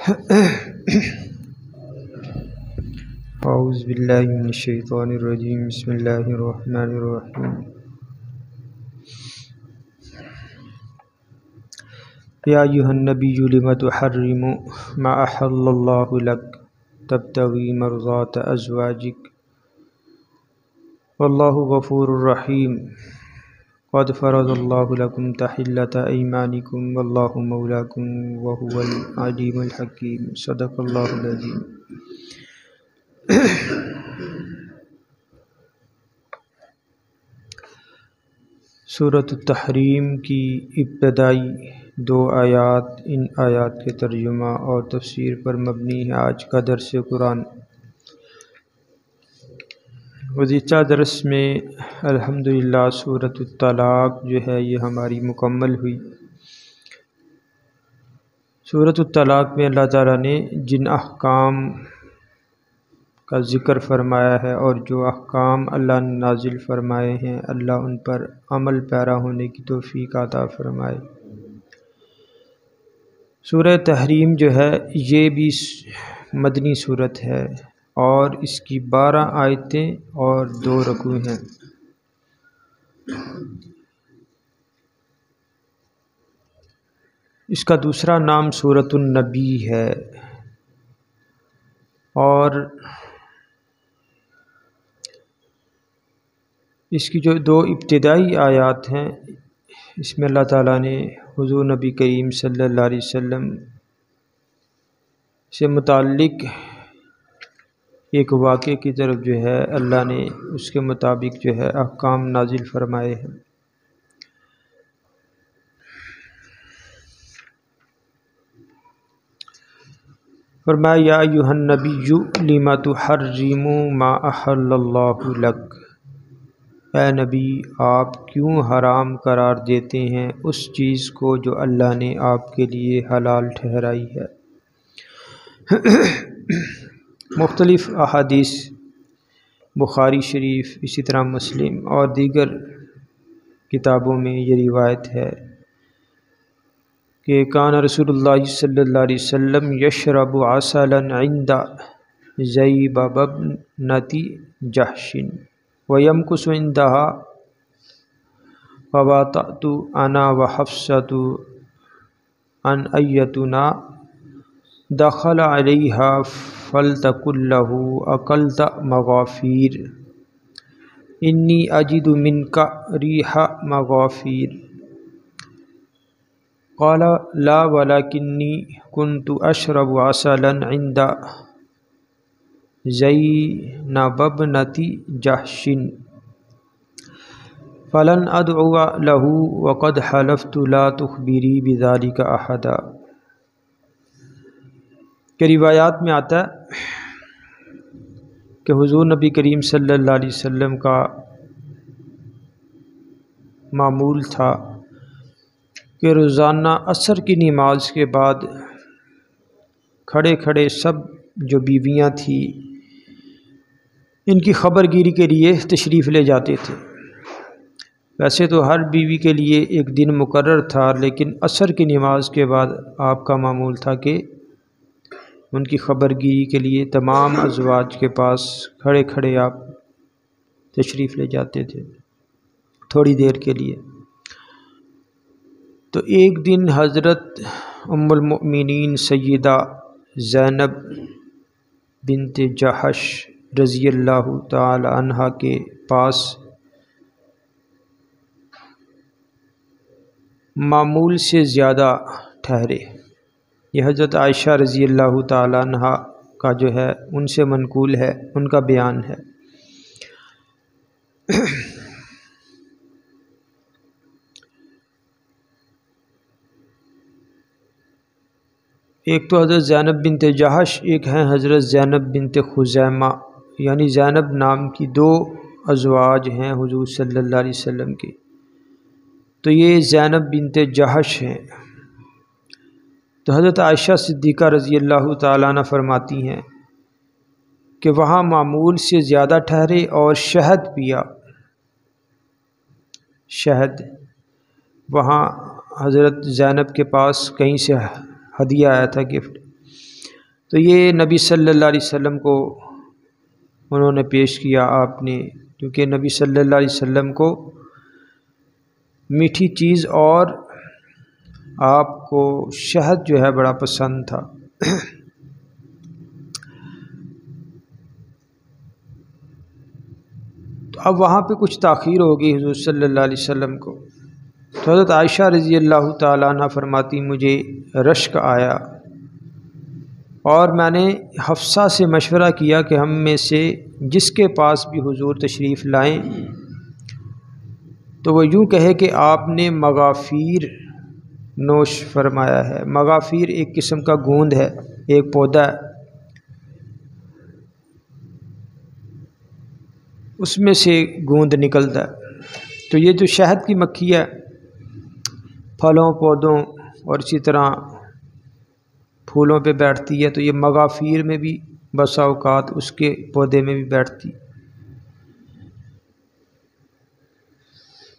اعوذ باللہ من الشیطان الرجیم بسم اللہ الرحمن الرحیم یا ایھا النبی لم تحرم ما احل اللہ لک تبتغی مرضات ازواجک واللہ غفور رحیم قد فرض اللہ لکم تحلۃ ایمانکم واللہ مولاکم وہو العلیم الحکیم صدق اللہ العظیم۔ سورۃ التحریم کی ابتدائی دو آیات، ان آیات کے ترجمہ اور تفسیر پر مبنی ہے آج کا درس قرآن۔ گزشتہ درس میں الحمدللہ سورۃ الطلاق جو ہے یہ ہماری مکمل ہوئی۔ سورۃ الطلاق میں اللہ تعالیٰ نے جن احکام کا ذکر فرمایا ہے اور جو احکام اللہ نے نازل فرمائے ہیں، اللہ ان پر عمل پیرا ہونے کی توفیق عطا فرمائے۔ سورہ تحریم جو ہے یہ بھی مدنی صورت ہے اور اس کی 12 آیتیں اور 2 رکوع ہیں۔ اس کا دوسرا نام سورۃ النبی ہے اور اس کی جو 2 ابتدائی آیات ہیں اس میں اللہ تعالیٰ نے حضور نبی کریم صلی اللہ علیہ وسلم سے متعلق ایک واقعے کی طرف جو ہے اللہ نے اس کے مطابق جو ہے احکام نازل فرمائے ہیں۔ فرمایا یا ایھا النبی لم تحرم ما احل اللہ لک، اے نبی آپ کیوں حرام قرار دیتے ہیں اس چیز کو جو اللہ نے آپ کے لیے حلال ٹھہرائی ہے۔ مختلف احادیث بخاری شریف، اسی طرح مسلم اور دیگر کتابوں میں یہ روایت ہے کہ کان رسول اللہ صلی اللہ علیہ وسلم یشرب عسلا عند زینب ابنۃ جحش وَيَمْكُثُ عِنْدَهَا فَوَاطَأْتُ أَنَا وَحَفْصَةُ أَنْ أَيَّتُنَا دَخَلَ عَلَيْهَا فَلْتَقُلْ لَهُ أَكَلْتَ مَغَافِيرَ إِنِّي أَجِدُ مِنْكَ رِيحَ مَغَافِيرَ قَالَ لَا وَلَكِنِّي كُنْتُ أَشْرَبُ عَسَلًا عِنْدَ زینب ابنۃ جحش فلن ادعو له وقد حلفت لا تخبری بذلک احدا۔ کہ روایات میں آتا ہے کہ حضور نبی کریم صلی اللہ علیہ وسلم کا معمول تھا کہ روزانہ عصر کی نماز کے بعد کھڑے کھڑے سب جو بیویاں تھیں ان کی خبر گیری کے لیے تشریف لے جاتے تھے۔ ویسے تو ہر بیوی کے لیے ایک دن مقرر تھا، لیکن عصر کی نماز کے بعد آپ کا معمول تھا کہ ان کی خبر گیری کے لیے تمام ازواج کے پاس کھڑے کھڑے آپ تشریف لے جاتے تھے تھوڑی دیر کے لیے۔ تو ایک دن حضرت ام المؤمنین سیدہ زینب بنت جحش رضی اللہ تعالی عنہا کے پاس معمول سے زیادہ ٹھہرے۔ یہ حضرت عائشہ رضی اللہ تعالی عنہا کا جو ہے ان سے منقول ہے، ان کا بیان ہے۔ ایک تو حضرت زینب بنت جحش، ایک ہیں حضرت زینب بنت خزیمہ، یعنی زینب نام کی 2 ازواج ہیں حضور صلی اللہ علیہ وسلم کے۔ تو یہ زینب بنت جحش ہیں۔ تو حضرت عائشہ صدیقہ رضی اللہ تعالیٰ عنہ فرماتی ہیں کہ وہاں معمول سے زیادہ ٹھہرے اور شہد پیا۔ شہد وہاں حضرت زینب کے پاس کہیں سے ہدیہ آیا تھا، گفٹ، تو یہ نبی صلی اللہ علیہ وسلم کو انہوں نے پیش کیا آپ نے، کیونکہ نبی صلی اللہ علیہ وسلم کو میٹھی چیز اور آپ کو شہد جو ہے بڑا پسند تھا۔ تو اب وہاں پہ کچھ تاخیر ہو گئی حضور صلی اللہ علیہ وسلم کو، تو حضرت عائشہ رضی اللہ تعالیٰ عنہ فرماتی مجھے رشک آیا اور میں نے حفصہ سے مشورہ کیا کہ ہم میں سے جس کے پاس بھی حضور تشریف لائیں تو وہ یوں کہے کہ آپ نے مغافیر نوش فرمایا ہے۔ مغافیر ایک قسم کا گوند ہے، ایک پودا ہے، اس میں سے گوند نکلتا ہے۔ تو یہ جو شہد کی مکھی ہے پھلوں پودوں اور اسی طرح پھولوں پہ بیٹھتی ہے، تو یہ مغافیر میں بھی بسا اوقات اس کے پودے میں بھی بیٹھتی،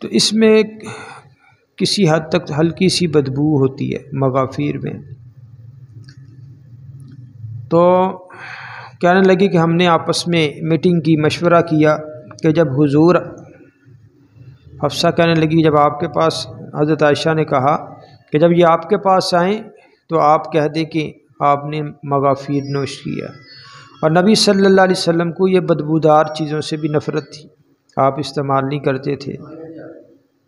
تو اس میں کسی حد تک ہلکی سی بدبو ہوتی ہے مغافیر میں۔ تو کہنے لگی کہ ہم نے آپس میں میٹنگ کی، مشورہ کیا کہ جب حضور، حفصہ کہنے لگی جب آپ کے پاس، حضرت عائشہ نے کہا کہ جب یہ آپ کے پاس آئیں تو آپ کہہ دیں کہ آپ نے مغافیر نوش کیا، اور نبی صلی اللہ علیہ وسلم کو یہ بدبودار چیزوں سے بھی نفرت تھی، آپ استعمال نہیں کرتے تھے،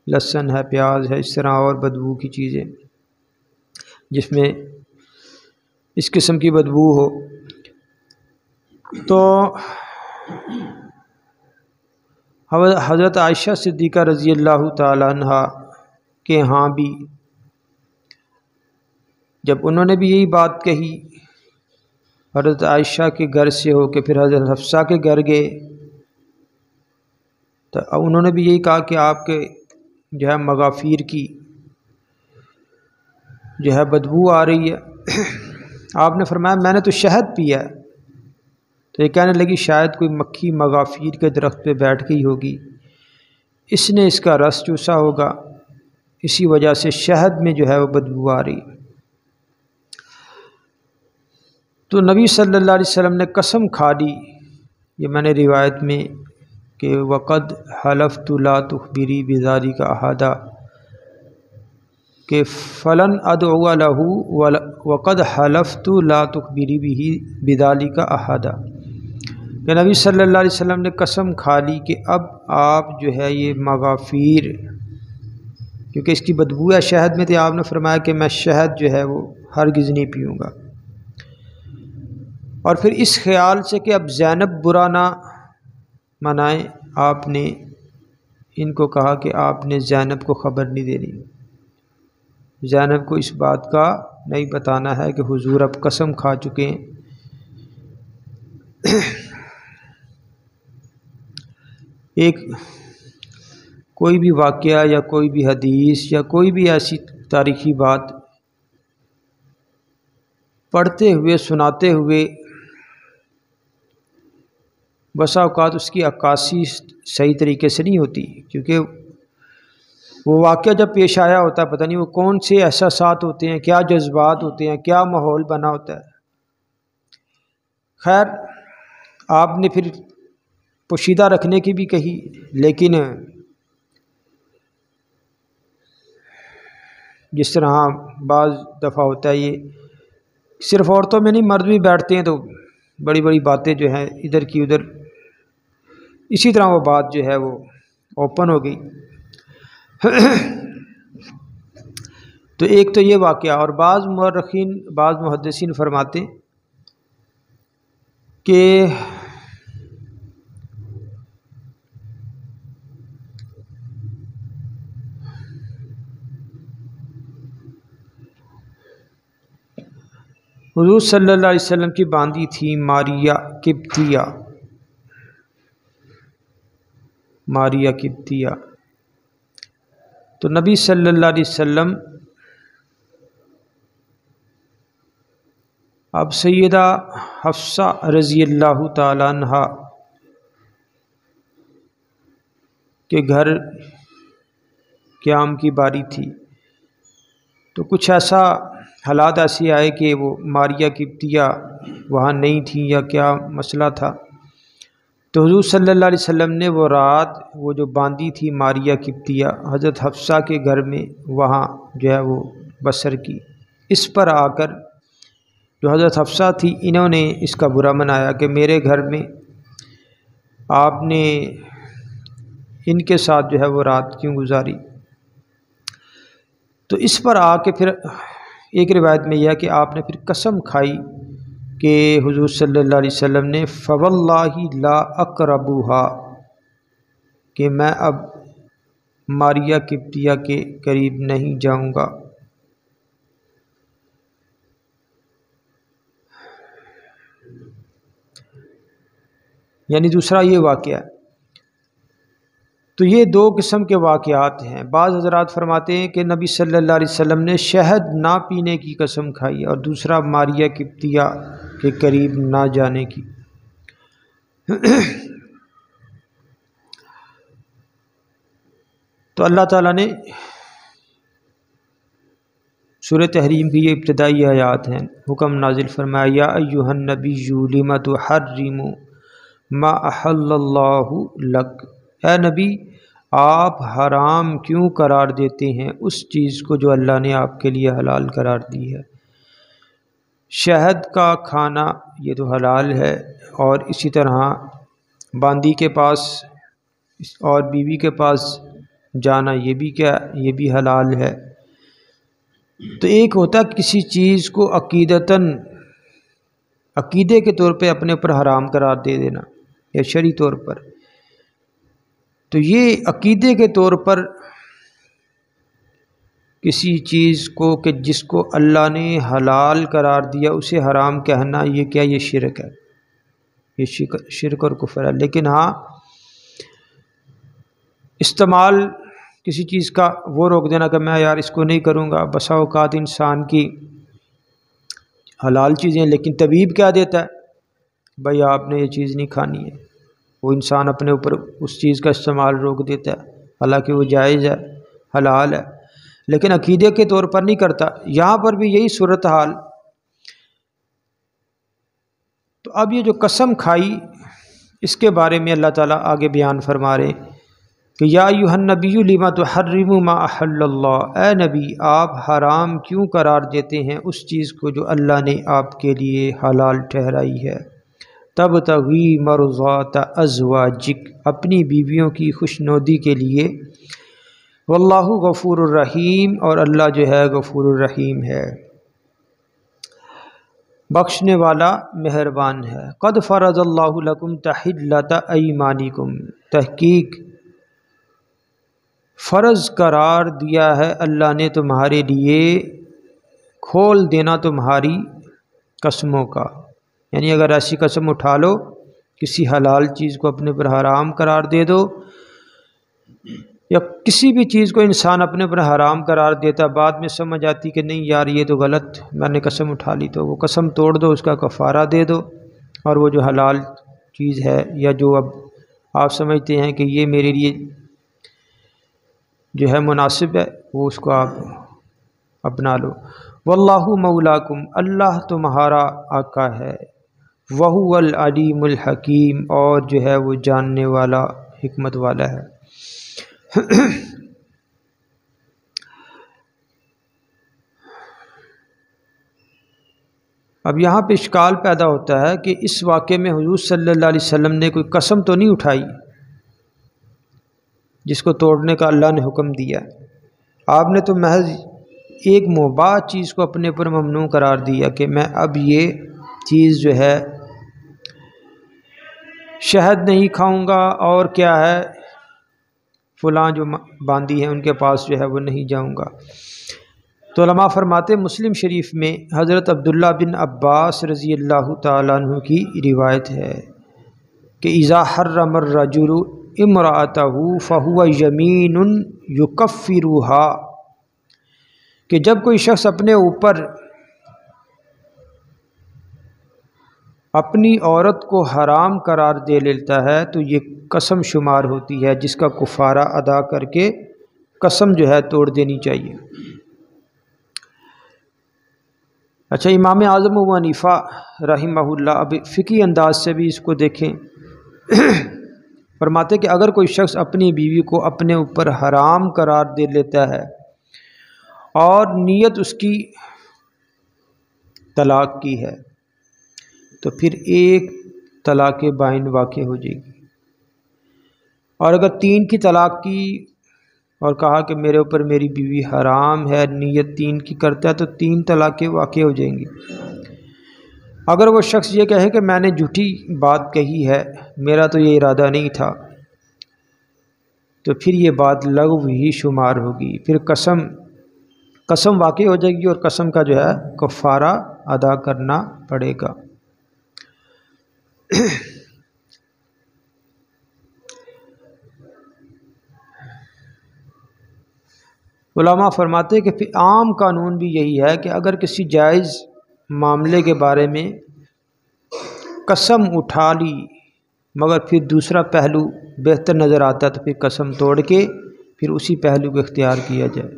لہسن ہے، پیاز ہے، اس طرح اور بدبو کی چیزیں جس میں اس قسم کی بدبو ہو۔ تو حضرت عائشہ صدیقہ رضی اللہ تعالیٰ عنہ کے ہاں بھی جب انہوں نے بھی یہی بات کہی، حضرت عائشہ کے گھر سے ہو کے پھر حضرت حفصہ کے گھر گئے تو انہوں نے بھی یہی کہا کہ آپ کے جو ہے مغافیر کی جو ہے بدبو آ رہی ہے۔ آپ نے فرمایا میں نے تو شہد پیا ہے، تو یہ کہنے لگی شاید کوئی مکھی مغافیر کے درخت پہ بیٹھ گئی ہوگی، اس نے اس کا رس چوسا ہوگا، اسی وجہ سے شہد میں جو ہے وہ بدبو آ رہی۔ تو نبی صلی اللہ علیہ وسلم نے قسم کھا لی، یہ میں نے روایت میں کہ وقد حلفت لا تخبری بذلک احدا، کہ فلن ادعو له وقد حلفت لا تخبری به بذلک احدا، کہ نبی صلی اللہ علیہ وسلم نے قسم کھا لی کہ اب آپ جو ہے یہ مغافیر، کیونکہ اس کی بدبو ہے شہد میں، تو آپ نے فرمایا کہ میں شہد جو ہے وہ ہرگز نہیں پیوں گا، اور پھر اس خیال سے کہ اب زینب برا نہ منائیں، آپ نے ان کو کہا کہ آپ نے زینب کو خبر نہیں دینی، زینب کو اس بات کا نہیں بتانا ہے کہ حضور اب قسم کھا چکے ہیں۔ ایک کوئی بھی واقعہ یا کوئی بھی حدیث یا کوئی بھی ایسی تاریخی بات پڑھتے ہوئے سناتے ہوئے بسا اوقات اس کی عکاسی صحیح طریقے سے نہیں ہوتی، کیونکہ وہ واقعہ جب پیش آیا ہوتا ہے پتہ نہیں وہ کون سے احساسات ہوتے ہیں، کیا جذبات ہوتے ہیں، کیا ماحول بنا ہوتا ہے۔ خیر آپ نے پھر پوشیدہ رکھنے کی بھی کہی، لیکن جس طرح بعض دفعہ ہوتا ہے یہ صرف عورتوں میں نہیں، مرد بھی بیٹھتے ہیں تو بڑی بڑی باتیں جو ہیں ادھر کی ادھر، اسی طرح وہ بات جو ہے وہ اوپن ہو گئی۔ تو ایک تو یہ واقعہ، اور بعض مورخین بعض محدثین فرماتے ہیں کہ حضور صلی اللہ علیہ وسلم کی باندھی تھی ماریہ قبطیہ، ماریہ قبطیہ، تو نبی صلی اللہ علیہ وسلم اب سیدہ حفصہ رضی اللہ تعالی عنہ کے گھر قیام کی باری تھی، تو کچھ ایسا حالات ایسے آئے کہ وہ ماریہ قبطیہ وہاں نہیں تھیں یا کیا مسئلہ تھا، تو حضور صلی اللہ علیہ وسلم نے وہ رات وہ جو باندھی تھی ماریہ قبطیہ حضرت حفصہ کے گھر میں وہاں جو ہے وہ بسر کی۔ اس پر آ کر جو حضرت حفصہ تھی انہوں نے اس کا برا منایا کہ میرے گھر میں آپ نے ان کے ساتھ جو ہے وہ رات کیوں گزاری۔ تو اس پر آ کے پھر ایک روایت میں یہ ہے کہ آپ نے پھر قسم کھائی کہ حضور صلی اللہ علیہ وسلم نے فواللہ لا اقربها، کہ میں اب ماریہ قبطیہ کے قریب نہیں جاؤں گا۔ یعنی دوسرا یہ واقعہ ہے۔ تو یہ دو قسم کے واقعات ہیں۔ بعض حضرات فرماتے ہیں کہ نبی صلی اللہ علیہ وسلم نے شہد نہ پینے کی قسم کھائی، اور دوسرا ماریہ قبطیہ کے قریب نہ جانے کی۔ تو اللہ تعالیٰ نے سورہ تحریم کی یہ ابتدائی آیات ہیں، حکم نازل فرمایا یا ایھا النبی لم تحرم ما احل اللہ لک، اے نبی آپ حرام کیوں قرار دیتے ہیں اس چیز کو جو اللہ نے آپ کے لیے حلال قرار دی ہے۔ شہد کا کھانا یہ تو حلال ہے، اور اسی طرح باندی کے پاس اور بیوی کے پاس جانا یہ بھی کیا، یہ بھی حلال ہے۔ تو ایک ہوتا کسی چیز کو عقیدتاً عقیدے کے طور پہ اپنے اوپر حرام قرار دے دینا یا شرعی طور پر، تو یہ عقیدے کے طور پر کسی چیز کو کہ جس کو اللہ نے حلال قرار دیا اسے حرام کہنا، یہ کیا، یہ شرک ہے، یہ شرک اور کفر ہے۔ لیکن ہاں استعمال کسی چیز کا وہ روک دینا کہ میں یار اس کو نہیں کروں گا، بسا اوقات انسان کی حلال چیزیں، لیکن طبیب کیا دیتا ہے بھائی آپ نے یہ چیز نہیں کھانی ہے، وہ انسان اپنے اوپر اس چیز کا استعمال روک دیتا ہے، حالانکہ وہ جائز ہے، حلال ہے، لیکن عقیدے کے طور پر نہیں کرتا۔ یہاں پر بھی یہی صورتحال۔ تو اب یہ جو قسم کھائی اس کے بارے میں اللہ تعالیٰ آگے بیان فرما رہے ہیں کہ یا ایھا النبی لم تحرم ما احل اللہ، اے نبی آپ حرام کیوں قرار دیتے ہیں اس چیز کو جو اللہ نے آپ کے لیے حلال ٹھہرائی ہے۔ تبتغی مرضات ازواجک، اپنی بیویوں کی خوشنودی کے لیے، واللہ غفور الرحیم، اور اللہ جو ہے غفور الرحیم ہے، بخشنے والا مہربان ہے۔ قد فرض اللہ لکم تحلۃ ایمانکم، تحقیق فرض قرار دیا ہے اللہ نے تمہارے لیے کھول دینا تمہاری قسموں کا، یعنی اگر ایسی قسم اٹھا لو کسی حلال چیز کو اپنے پر حرام قرار دے دو، یا کسی بھی چیز کو انسان اپنے پر حرام قرار دیتا، بعد میں سمجھ آتی کہ نہیں یار یہ تو غلط، میں نے قسم اٹھا لی، تو وہ قسم توڑ دو، اس کا کفارہ دے دو، اور وہ جو حلال چیز ہے یا جو اب آپ سمجھتے ہیں کہ یہ میرے لیے جو ہے مناسب ہے، وہ اس کو آپ اپنا لو۔ واللہ مولاکم، اللہ تمہارا آقا ہے، وہو العلیم الحکیم، اور جو ہے وہ جاننے والا حکمت والا ہے۔ اب یہاں پہ اشکال پیدا ہوتا ہے کہ اس واقعے میں حضور صلی اللہ علیہ وسلم نے کوئی قسم تو نہیں اٹھائی جس کو توڑنے کا اللہ نے حکم دیا، آپ نے تو محض ایک مباح چیز کو اپنے پر ممنوع قرار دیا کہ میں اب یہ چیز جو ہے شہد نہیں کھاؤں گا، اور کیا ہے فلاں جو باندی ہیں ان کے پاس جو ہے وہ نہیں جاؤں گا۔ تو علماء فرماتے مسلم شریف میں حضرت عبداللہ بن عباس رضی اللہ تعالیٰ عنہ کی روایت ہے کہ اذا حرم الرجل امرأتہ فہو یمین یکفرها، کہ جب کوئی شخص اپنے اوپر اپنی عورت کو حرام قرار دے لیتا ہے تو یہ قسم شمار ہوتی ہے جس کا کفارہ ادا کر کے قسم جو ہے توڑ دینی چاہیے۔ اچھا، امام اعظم ابو حنیفہ رحمہ اللہ اب فقہی انداز سے بھی اس کو دیکھیں، فرماتے کہ اگر کوئی شخص اپنی بیوی کو اپنے اوپر حرام قرار دے لیتا ہے اور نیت اس کی طلاق کی ہے تو پھر ایک طلاق بائن واقع ہو جائے گی، اور اگر 3 کی طلاق کی اور کہا کہ میرے اوپر میری بیوی حرام ہے، نیت 3 کی کرتا ہے تو 3 طلاقیں واقع ہو جائیں گی۔ اگر وہ شخص یہ کہے کہ میں نے جھوٹی بات کہی ہے، میرا تو یہ ارادہ نہیں تھا، تو پھر یہ بات لغو ہی شمار ہوگی، پھر قسم واقع ہو جائے گی اور قسم کا جو ہے کفارہ ادا کرنا پڑے گا۔ علماء فرماتے ہیں کہ پھر عام قانون بھی یہی ہے کہ اگر کسی جائز معاملے کے بارے میں قسم اٹھا لی مگر پھر دوسرا پہلو بہتر نظر آتا ہے تو پھر قسم توڑ کے پھر اسی پہلو کو اختیار کیا جائے۔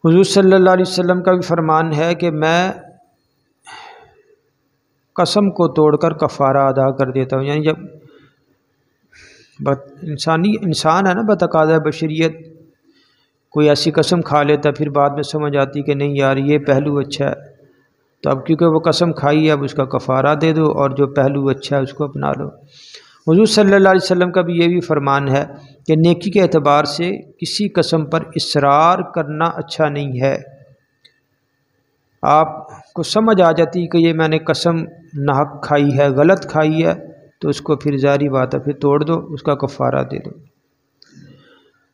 حضور صلی اللہ علیہ وسلم کا بھی فرمان ہے کہ میں قسم کو توڑ کر کفارہ ادا کر دیتا ہوں، یعنی جب انسان ہے نا، بتقاضۂ بشریت کوئی ایسی قسم کھا لیتا پھر بعد میں سمجھ آتی کہ نہیں یار یہ پہلو اچھا ہے، تو اب کیونکہ وہ قسم کھائی ہے اب اس کا کفارہ دے دو اور جو پہلو اچھا ہے اس کو اپنا لو۔ حضور صلی اللہ علیہ وسلم کا بھی یہ بھی فرمان ہے کہ نیکی کے اعتبار سے کسی قسم پر اصرار کرنا اچھا نہیں ہے۔ آپ کو سمجھ آ جاتی کہ یہ میں نے قسم ناحق کھائی ہے، غلط کھائی ہے، تو اس کو پھر ظاہری بات ہے پھر توڑ دو، اس کا کفارہ دے دو۔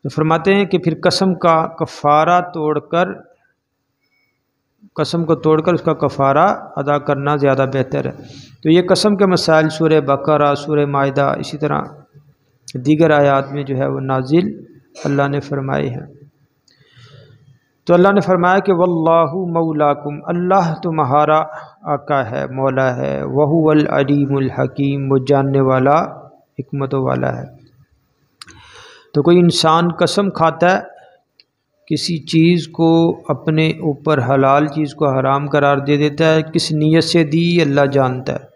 تو فرماتے ہیں کہ پھر قسم کا کفارہ توڑ کر قسم کو توڑ کر اس کا کفارہ ادا کرنا زیادہ بہتر ہے۔ تو یہ قسم کے مسائل سورہ بقرہ، سورہ مائدہ، اسی طرح دیگر آیات میں جو ہے وہ نازل اللہ نے فرمائے ہیں۔ تو اللہ نے فرمایا کہ واللہ مولاکم، اللہ تمہارا آقا ہے، مولا ہے، وہو العلیم الحکیم، وہ جاننے والا حکمتوں والا ہے۔ تو کوئی انسان قسم کھاتا ہے کسی چیز کو، اپنے اوپر حلال چیز کو حرام قرار دے دیتا ہے، کس نیت سے دی اللہ جانتا ہے۔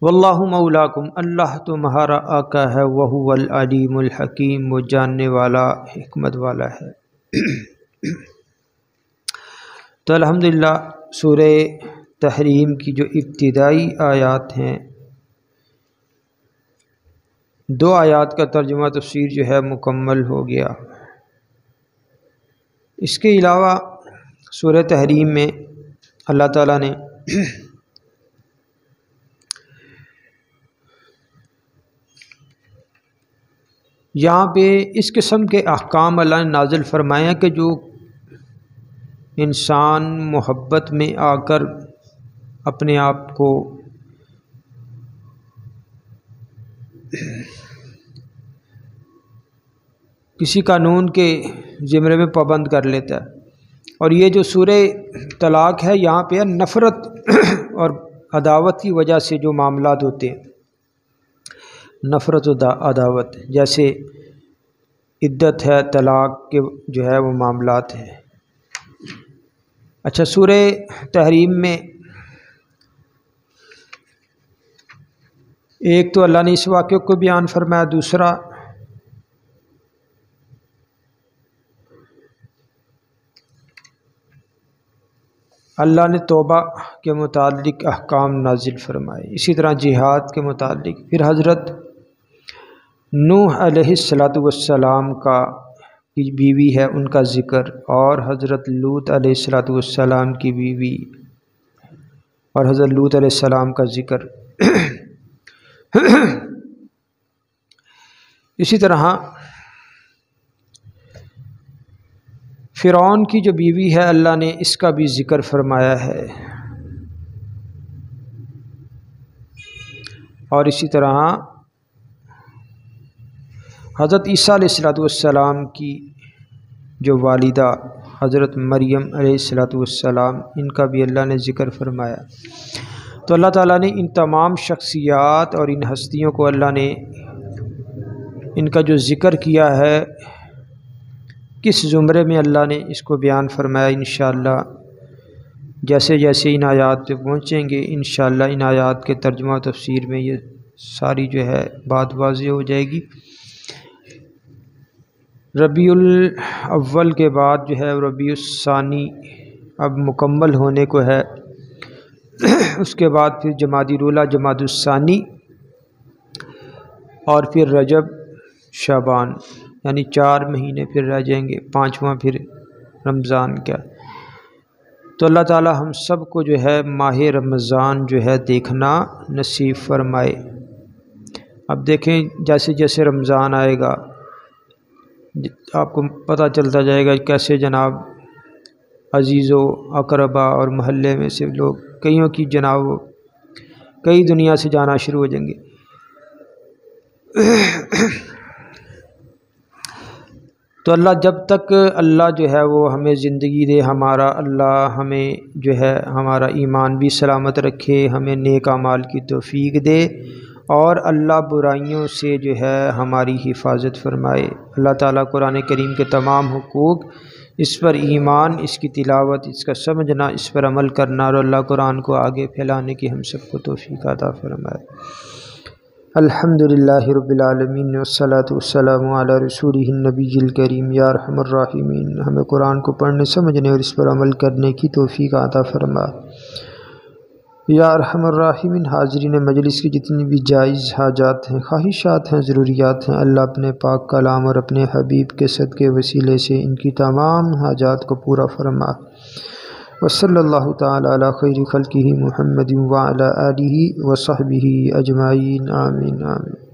واللہ مولاکم، اللہ تمہارا آقا ہے، وہو العلیم الحکیم، وہ جاننے والا حکمت والا ہے۔ تو الحمدللہ سورہ تحریم کی جو ابتدائی آیات ہیں، 2 آیات کا ترجمہ تفسیر جو ہے مکمل ہو گیا۔ اس کے علاوہ سورہ تحریم میں اللہ تعالیٰ نے یہاں پہ اس قسم کے احکام اللہ نے نازل فرمائے ہیں کہ جو انسان محبت میں آ کر اپنے آپ کو کسی قانون کے زمرے میں پابند کر لیتا ہے، اور یہ جو سورہ طلاق ہے یہاں پہ نفرت اور عداوت کی وجہ سے جو معاملات ہوتے ہیں، نفرت و عداوت، جیسے عدت ہے، طلاق کے جو ہے وہ معاملات ہیں۔ اچھا، سورہ تحریم میں ایک تو اللہ نے اس واقعے کو بیان فرمایا، دوسرا اللہ نے توبہ کے متعلق احکام نازل فرمائے، اسی طرح جہاد کے متعلق، پھر حضرت نوح علیہ السلام کا بیوی ہے ان کا ذکر، اور حضرت لوط علیہ السلام کی بیوی اور حضرت لوط علیہ السلام کا ذکر۔ اسی طرح فرعون کی جو بیوی ہے اللہ نے اس کا بھی ذکر فرمایا ہے، اور اسی طرح حضرت عیسیٰ علیہ السلام کی جو والدہ حضرت مریم علیہ السلام، ان کا بھی اللہ نے ذکر فرمایا۔ تو اللہ تعالیٰ نے ان تمام شخصیات اور ان ہستیوں کو اللہ نے ان کا جو ذکر کیا ہے کس زمرے میں اللہ نے اس کو بیان فرمایا، انشاءاللہ جیسے جیسے ان آیات پہ پہنچیں گے انشاءاللہ ان آیات کے ترجمہ و تفسیر میں یہ ساری جو ہے بات واضح ہو جائے گی۔ ربیع الاول کے بعد جو ہے ربیع الثانی اب مکمل ہونے کو ہے، اس کے بعد پھر جمادی الاولیٰ، جمادی الثانی اور پھر رجب، شعبان، یعنی 4 مہینے پھر رہ جائیں گے، 5واں پھر رمضان کا۔ تو اللہ تعالی ہم سب کو جو ہے ماہ رمضان جو ہے دیکھنا نصیب فرمائے۔ اب دیکھیں جیسے جیسے رمضان آئے گا آپ کو پتہ چلتا جائے گا کیسے جناب عزیز و اقربا اور محلے میں سے لوگ کئیوں کی جناب کئی دنیا سے جانا شروع ہو جائیں گے۔ تو اللہ جب تک اللہ جو ہے وہ ہمیں زندگی دے، ہمارا اللہ ہمیں جو ہے ہمارا ایمان بھی سلامت رکھے، ہمیں نیک اعمال کی توفیق دے اور اللہ برائیوں سے جو ہے ہماری حفاظت فرمائے۔ اللہ تعالیٰ قرآن کریم کے تمام حقوق، اس پر ایمان، اس کی تلاوت، اس کا سمجھنا، اس پر عمل کرنا اور اللہ قرآن کو آگے پھیلانے کی ہم سب کو توفیق عطا فرمائے۔ الحمدللہ رب العالمین والصلاة والسلام علی رسولہ النبی الکریم۔ یا ارحم الراحمین ہمیں قرآن کو پڑھنے، سمجھنے اور اس پر عمل کرنے کی توفیق عطا فرما۔ یا ارحم الراحمین حاضرین مجلس کی جتنی بھی جائز حاجات ہیں، خواہشات ہیں، ضروریات ہیں، اللہ اپنے پاک کلام اور اپنے حبیب کے صدقے وسیلے سے ان کی تمام حاجات کو پورا فرما۔ وصلی اللہ تعالی علی خیر خلقہ محمد وعلی آلہ وصحبہ اجمعین، آمین آمین۔